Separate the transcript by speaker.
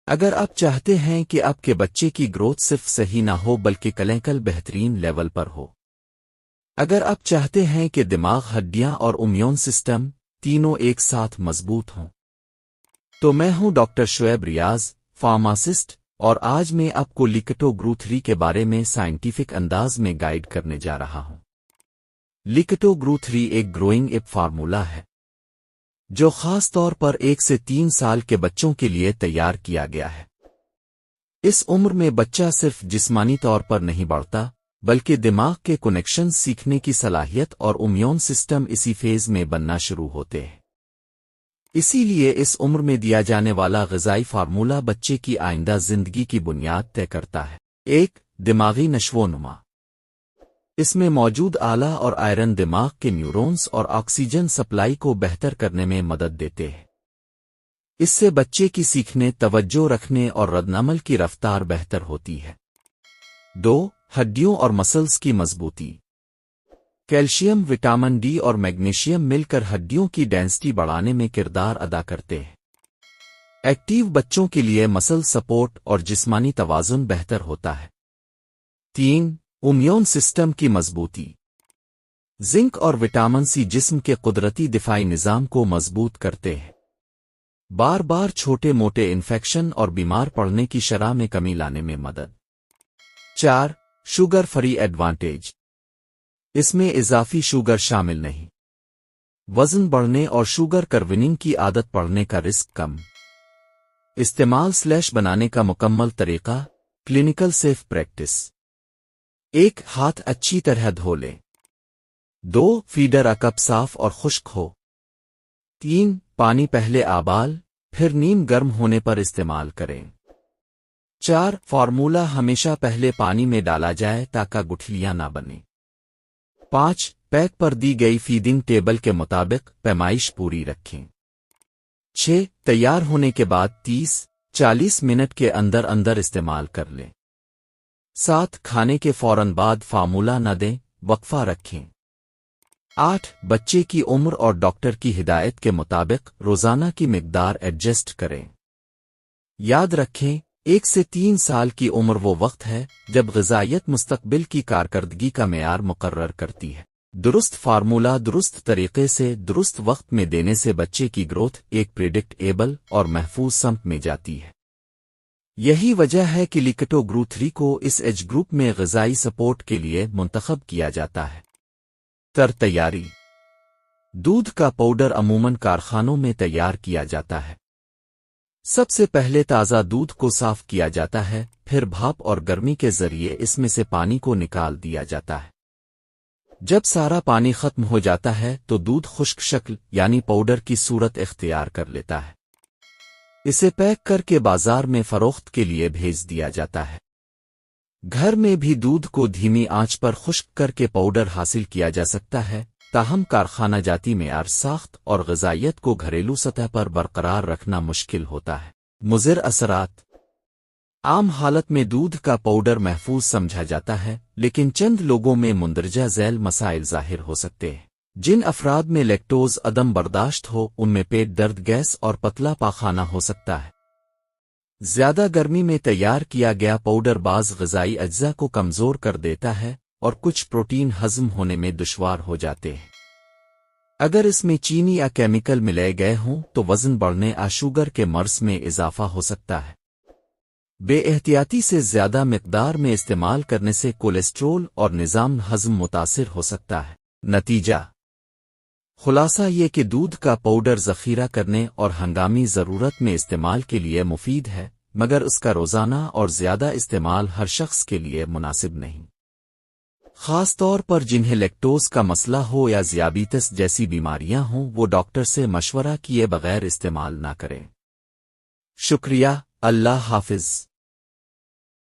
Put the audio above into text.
Speaker 1: اگر آپ چاہتے ہیں کہ آپ کے بچے کی گروتھ صرف صحیح نہ ہو بلکہ کلینکل بہترین لیول پر ہو، اگر آپ چاہتے ہیں کہ دماغ، ہڈیاں اور امیون سسٹم تینوں ایک ساتھ مضبوط ہوں، تو میں ہوں ڈاکٹر شعیب ریاض، فارماسسٹ، اور آج میں آپ کو لیکٹو گرو 3 کے بارے میں سائنٹیفک انداز میں گائیڈ کرنے جا رہا ہوں۔ لیکٹو گرو 3 ایک گروئنگ اپ فارمولا ہے جو خاص طور پر 1 سے 3 سال کے بچوں کے لیے تیار کیا گیا ہے۔ اس عمر میں بچہ صرف جسمانی طور پر نہیں بڑھتا بلکہ دماغ کے کنیکشن سیکھنے کی صلاحیت اور امیون سسٹم اسی فیز میں بننا شروع ہوتے ہیں۔ اسی لیے اس عمر میں دیا جانے والا غذائی فارمولا بچے کی آئندہ زندگی کی بنیاد طے کرتا ہے۔ 1. دماغی نشو و نما۔ اس میں موجود آلہ اور آئرن دماغ کے نیورونز اور آکسیجن سپلائی کو بہتر کرنے میں مدد دیتے ہیں۔ اس سے بچے کی سیکھنے، توجہ رکھنے اور ردعمل کی رفتار بہتر ہوتی ہے۔ 2. ہڈیوں اور مسلز کی مضبوطی۔ کیلشیم، وٹامن ڈی اور میگنیشیم مل کر ہڈیوں کی ڈینسٹی بڑھانے میں کردار ادا کرتے ہیں۔ ایکٹیو بچوں کے لیے مسل سپورٹ اور جسمانی توازن بہتر ہوتا ہے۔ 3. امیون سسٹم کی مضبوطی۔ زنک اور وٹامن سی جسم کے قدرتی دفاعی نظام کو مضبوط کرتے ہیں، بار بار چھوٹے موٹے انفیکشن اور بیمار پڑنے کی شرح میں کمی لانے میں مدد۔ 4. Sugar free advantage. اس میں اضافی شوگر شامل نہیں، وزن بڑھنے اور شوگر کروننگ کی عادت پڑنے کا رسک کم۔ استعمال / بنانے کا مکمل طریقہ، کلینکل سیف پریکٹس۔ 1. ہاتھ اچھی طرح دھو لیں۔ 2. فیڈر کپ صاف اور خشک ہو۔ 3. پانی پہلے آبال پھر نیم گرم ہونے پر استعمال کریں۔ 4. فارمولا ہمیشہ پہلے پانی میں ڈالا جائے تاکہ گٹھلیاں نہ بنیں۔ 5. پیک پر دی گئی فیڈنگ ٹیبل کے مطابق پیمائش پوری رکھیں۔ 6. تیار ہونے کے بعد 30-40 منٹ کے اندر اندر استعمال کر لیں۔ 7. کھانے کے فوراً بعد فارمولا نہ دیں، وقفہ رکھیں۔ 8. بچے کی عمر اور ڈاکٹر کی ہدایت کے مطابق روزانہ کی مقدار ایڈجسٹ کریں۔ یاد رکھیں، 1 سے 3 سال کی عمر وہ وقت ہے جب غذائیت مستقبل کی کارکردگی کا معیار مقرر کرتی ہے۔ درست فارمولا درست طریقے سے درست وقت میں دینے سے بچے کی گروتھ ایک پریڈکٹیبل اور محفوظ سمت میں جاتی ہے۔ یہی وجہ ہے کہ لیکٹو گرو 3 کو اس ایج گروپ میں غذائی سپورٹ کے لیے منتخب کیا جاتا ہے۔ تیاری۔ دودھ کا پاؤڈر عموماً کارخانوں میں تیار کیا جاتا ہے۔ سب سے پہلے تازہ دودھ کو صاف کیا جاتا ہے، پھر بھاپ اور گرمی کے ذریعے اس میں سے پانی کو نکال دیا جاتا ہے۔ جب سارا پانی ختم ہو جاتا ہے تو دودھ خشک شکل یعنی پاؤڈر کی صورت اختیار کر لیتا ہے۔ اسے پیک کر کے بازار میں فروخت کے لیے بھیج دیا جاتا ہے۔ گھر میں بھی دودھ کو دھیمی آنچ پر خشک کر کے پاؤڈر حاصل کیا جا سکتا ہے، تاہم کارخانہ جاتی معیار ساخت اور غذائیت کو گھریلو سطح پر برقرار رکھنا مشکل ہوتا ہے۔ مضر اثرات۔ عام حالت میں دودھ کا پاؤڈر محفوظ سمجھا جاتا ہے، لیکن چند لوگوں میں مندرجہ ذیل مسائل ظاہر ہو سکتے ہیں۔ جن افراد میں لیکٹوز عدم برداشت ہو ان میں پیٹ درد، گیس اور پتلا پاخانہ ہو سکتا ہے۔ زیادہ گرمی میں تیار کیا گیا پاؤڈر بعض غذائی اجزاء کو کمزور کر دیتا ہے اور کچھ پروٹین ہضم ہونے میں دشوار ہو جاتے ہیں۔ اگر اس میں چینی یا کیمیکل ملائے گئے ہوں تو وزن بڑھنے یا شوگر کے مرض میں اضافہ ہو سکتا ہے۔ بے احتیاطی سے زیادہ مقدار میں استعمال کرنے سے کولیسٹرول اور نظام ہضم متاثر ہو سکتا ہے۔ نتیجہ خلاصہ یہ کہ دودھ کا پاؤڈر ذخیرہ کرنے اور ہنگامی ضرورت میں استعمال کے لیے مفید ہے، مگر اس کا روزانہ اور زیادہ استعمال ہر شخص کے لیے مناسب نہیں، خاص طور پر جنہیں لیکٹوز کا مسئلہ ہو یا ذیابیطس جیسی بیماریاں ہوں۔ وہ ڈاکٹر سے مشورہ کیے بغیر استعمال نہ کریں۔ شکریہ، اللہ حافظ۔